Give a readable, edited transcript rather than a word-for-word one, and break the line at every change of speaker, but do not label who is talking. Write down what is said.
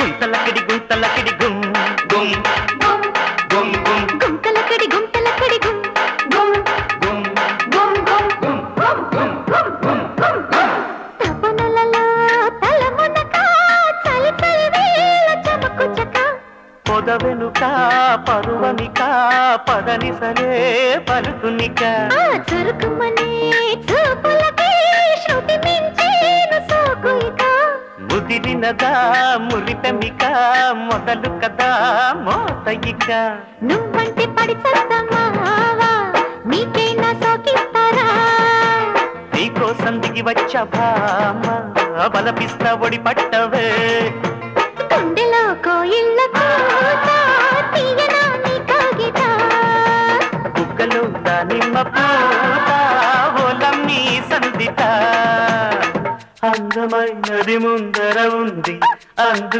గుంతలకిడి గుం గుం గుం గుం గుంతలకిడి గుం గుం గుం గుం గుం తపనలలో తలమునక చలి చలి వేళ చమకు చక పొదవెనుక పరువనిక పదనిసలే పలుకునిక చురుకుమనే చూపులకే శృతి మించేను సోకుయిక ముదిరినదా మురిపెమిక మొదలు కదా మోతయిక నువ్వంటే పడి చస్తమావా నీకేనా సోకిస్తారా నీకోసం దిగి వచ్చా భామ బలపిస్తా ఒడి పట్టవే గుండెలో కోయిళ్ళ కూత తీయనా నీ కాగిత బుగ్గలో దానిమ్మ పూత ఓలం నీ సందిత అందమైనది ముందర ఉంది అందు